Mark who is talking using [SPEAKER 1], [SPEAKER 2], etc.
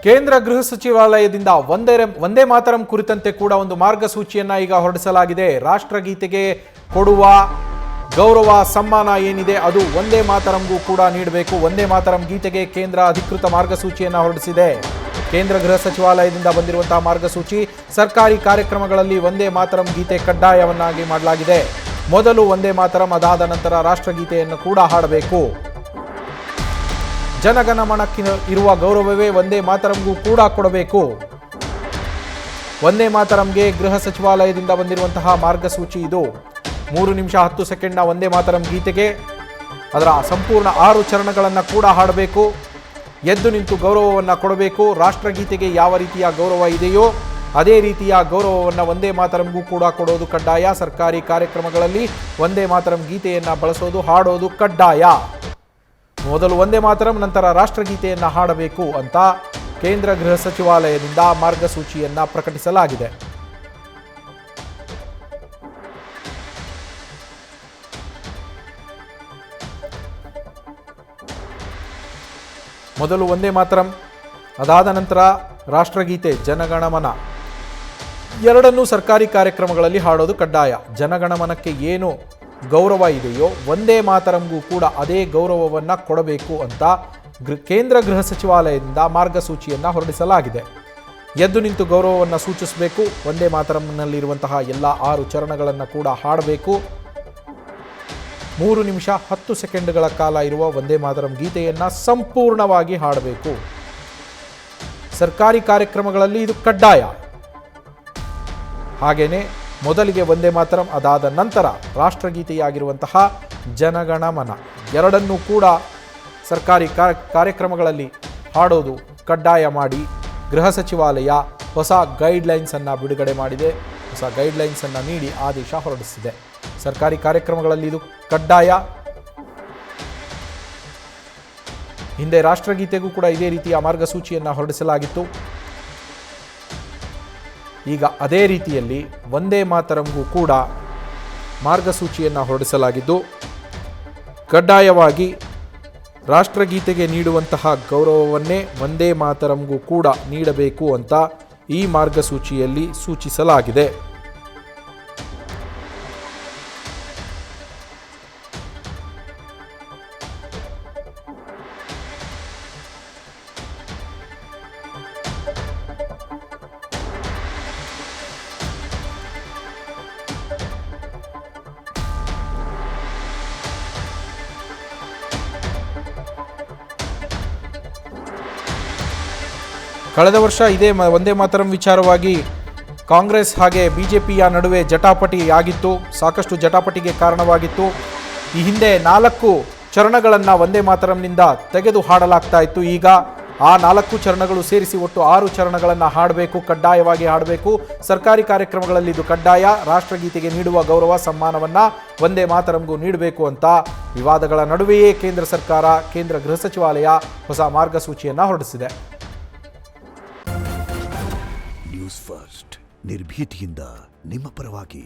[SPEAKER 1] ಕೇಂದ್ರ ಗೃಹ ಸಚಿವಾಲಯದಿಂದ ವಂದೇ ಮಾತರಂ ಕುರಿತಂತೆ ಕೂಡ ಒಂದು ಮಾರ್ಗಸೂಚಿಯನ್ನ ಈಗ ಹೊರಡಿಸಲಾಗಿದೆ. ರಾಷ್ಟ್ರಗೀತೆಗೆ ಕೊಡುವ ಗೌರವ ಸಮ್ಮಾನ ಏನಿದೆ ಅದು ವಂದೇ ಮಾತರಂಗೂ ಕೂಡ ನೀಡಬೇಕು. ವಂದೇ ಮಾತರಂ ಗೀತೆಗೆ ಕೇಂದ್ರ ಅಧಿಕೃತ ಮಾರ್ಗಸೂಚಿಯನ್ನ ಹೊರಡಿಸಿದೆ. ಕೇಂದ್ರ ಗೃಹ ಸಚಿವಾಲಯದಿಂದ ಬಂದಿರುವಂತಹ ಮಾರ್ಗಸೂಚಿ ಸರ್ಕಾರಿ ಕಾರ್ಯಕ್ರಮಗಳಲ್ಲಿ ವಂದೇ ಮಾತರಂ ಗೀತೆ ಕಡ್ಡಾಯವನ್ನಾಗಿ ಮಾಡಲಾಗಿದೆ. ಮೊದಲು ವಂದೇ ಮಾತರಂ, ಅದಾದ ನಂತರ ರಾಷ್ಟ್ರಗೀತೆಯನ್ನು ಕೂಡ ಹಾಡಬೇಕು. ಜನಗಣಮನಕ್ಕೆ ಇರುವ ಗೌರವವೇ ವಂದೇ ಮಾತರಂಗೂ ಕೂಡ ಕೊಡಬೇಕು. ವಂದೇ ಮಾತರಂಗೆ ಗೃಹ ಸಚಿವಾಲಯದಿಂದ ಬಂದಿರುವಂತಹ ಮಾರ್ಗಸೂಚಿ ಇದು. 3 ನಿಮಿಷ 10 ಸೆಕೆಂಡ್ನ ವಂದೇ ಮಾತರಂ ಗೀತೆಗೆ ಅದರ ಸಂಪೂರ್ಣ 6 ಚರಣಗಳನ್ನು ಕೂಡ ಹಾಡಬೇಕು. ಎದ್ದು ನಿಂತು ಗೌರವವನ್ನು ಕೊಡಬೇಕು. ರಾಷ್ಟ್ರಗೀತೆಗೆ ಯಾವ ರೀತಿಯ ಗೌರವ ಇದೆಯೋ ಅದೇ ರೀತಿಯ ಗೌರವವನ್ನು ವಂದೇ ಮಾತರಂಗೂ ಕೂಡ ಕೊಡೋದು ಕಡ್ಡಾಯ. ಸರ್ಕಾರಿ ಕಾರ್ಯಕ್ರಮಗಳಲ್ಲಿ ವಂದೇ ಮಾತರಂ ಗೀತೆಯನ್ನು ಬಳಸೋದು, ಹಾಡೋದು ಕಡ್ಡಾಯ. ಮೊದಲು ವಂದೇ ಮಾತರಂ, ನಂತರ ರಾಷ್ಟ್ರಗೀತೆಯನ್ನು ಹಾಡಬೇಕು ಅಂತ ಕೇಂದ್ರ ಗೃಹ ಸಚಿವಾಲಯದಿಂದ ಮಾರ್ಗಸೂಚಿಯನ್ನ ಪ್ರಕಟಿಸಲಾಗಿದೆ. ಮೊದಲು ವಂದೇ ಮಾತರಂ, ಅದಾದ ನಂತರ ರಾಷ್ಟ್ರಗೀತೆ ಜನಗಣಮನ ಎರಡನ್ನೂ ಸರ್ಕಾರಿ ಕಾರ್ಯಕ್ರಮಗಳಲ್ಲಿ ಹಾಡೋದು ಕಡ್ಡಾಯ. ಜನಗಣಮನಕ್ಕೆ ಏನು ಗೌರವ ಇದೆಯೋ ವಂದೇ ಮಾತರಂಗೂ ಕೂಡ ಅದೇ ಗೌರವವನ್ನು ಕೊಡಬೇಕು ಅಂತ ಕೇಂದ್ರ ಗೃಹ ಸಚಿವಾಲಯದಿಂದ ಮಾರ್ಗಸೂಚಿಯನ್ನು ಹೊರಡಿಸಲಾಗಿದೆ. ಎದ್ದು ನಿಂತು ಗೌರವವನ್ನು ಸೂಚಿಸಬೇಕು. ವಂದೇ ಮಾತರಂನಲ್ಲಿರುವಂತಹ ಎಲ್ಲ 6 ಚರಣಗಳನ್ನು ಕೂಡ ಹಾಡಬೇಕು. 3 ನಿಮಿಷ 10 ಸೆಕೆಂಡ್ಗಳ ಕಾಲ ಇರುವ ವಂದೇ ಮಾತರಂ ಗೀತೆಯನ್ನು ಸಂಪೂರ್ಣವಾಗಿ ಹಾಡಬೇಕು. ಸರ್ಕಾರಿ ಕಾರ್ಯಕ್ರಮಗಳಲ್ಲಿ ಇದು ಕಡ್ಡಾಯ. ಹಾಗೇನೆ ಮೊದಲಿಗೆ ವಂದೇ ಮಾತರಂ, ಅದಾದ ನಂತರ ರಾಷ್ಟ್ರಗೀತೆಯಾಗಿರುವಂತಹ ಜನಗಣಮನ ಎರಡನ್ನೂ ಕೂಡ ಸರ್ಕಾರಿ ಕಾರ್ಯಕ್ರಮಗಳಲ್ಲಿ ಹಾಡೋದು ಕಡ್ಡಾಯ ಮಾಡಿ ಗೃಹ ಸಚಿವಾಲಯ ಹೊಸ ಗೈಡ್ಲೈನ್ಸನ್ನು ಬಿಡುಗಡೆ ಮಾಡಿದೆ. ಹೊಸ ಗೈಡ್ಲೈನ್ಸನ್ನು ನೀಡಿ ಆದೇಶ ಹೊರಡಿಸಿದೆ. ಸರ್ಕಾರಿ ಕಾರ್ಯಕ್ರಮಗಳಲ್ಲಿ ಇದು ಕಡ್ಡಾಯ. ಹಿಂದೆ ರಾಷ್ಟ್ರಗೀತೆಗೂ ಕೂಡ ಇದೇ ರೀತಿಯ ಮಾರ್ಗಸೂಚಿಯನ್ನು ಹೊರಡಿಸಲಾಗಿತ್ತು. ಈಗ ಅದೇ ರೀತಿಯಲ್ಲಿ ವಂದೇ ಮಾತರಂಗೂ ಕೂಡ ಮಾರ್ಗಸೂಚಿಯನ್ನು ಹೊರಡಿಸಲಾಗಿದ್ದು, ಕಡ್ಡಾಯವಾಗಿ ರಾಷ್ಟ್ರಗೀತೆಗೆ ನೀಡುವಂತಹ ಗೌರವವನ್ನೇ ವಂದೇ ಮಾತರಂಗೂ ಕೂಡ ನೀಡಬೇಕು ಅಂತ ಈ ಮಾರ್ಗಸೂಚಿಯಲ್ಲಿ ಸೂಚಿಸಲಾಗಿದೆ. ಕಳೆದ ವರ್ಷ ಇದೇ ವಂದೇ ಮಾತರಂ ವಿಚಾರವಾಗಿ ಕಾಂಗ್ರೆಸ್ ಹಾಗೆ ಬಿಜೆಪಿಯ ನಡುವೆ ಜಟಾಪಟಿ ಆಗಿತ್ತು. ಸಾಕಷ್ಟು ಜಟಾಪಟಿಗೆ ಕಾರಣವಾಗಿತ್ತು. ಈ ಹಿಂದೆ 4 ಚರಣಗಳನ್ನು ವಂದೇ ಮಾತರಂನಿಂದ ತೆಗೆದು ಹಾಡಲಾಗ್ತಾ ಇತ್ತು. ಈಗ ಆ 4 ಚರಣಗಳು ಸೇರಿಸಿ ಒಟ್ಟು 6 ಚರಣಗಳನ್ನು ಹಾಡಬೇಕು, ಕಡ್ಡಾಯವಾಗಿ ಹಾಡಬೇಕು. ಸರ್ಕಾರಿ ಕಾರ್ಯಕ್ರಮಗಳಲ್ಲಿ ಇದು ಕಡ್ಡಾಯ. ರಾಷ್ಟ್ರಗೀತೆಗೆ ನೀಡುವ ಗೌರವ ಸಮ್ಮಾನವನ್ನು ವಂದೇ ಮಾತರಂಗೂ ನೀಡಬೇಕು ಅಂತ ವಿವಾದಗಳ ನಡುವೆಯೇ ಕೇಂದ್ರ ಸರ್ಕಾರ, ಕೇಂದ್ರ ಗೃಹ ಸಚಿವಾಲಯ ಹೊಸ ಮಾರ್ಗಸೂಚಿಯನ್ನು ಹೊರಡಿಸಿದೆ.
[SPEAKER 2] ನ್ಯೂಸ್ ಫಸ್ಟ್, ನಿರ್ಭೀತಿಯಿಂದ ನಿಮ್ಮ ಪರವಾಗಿ.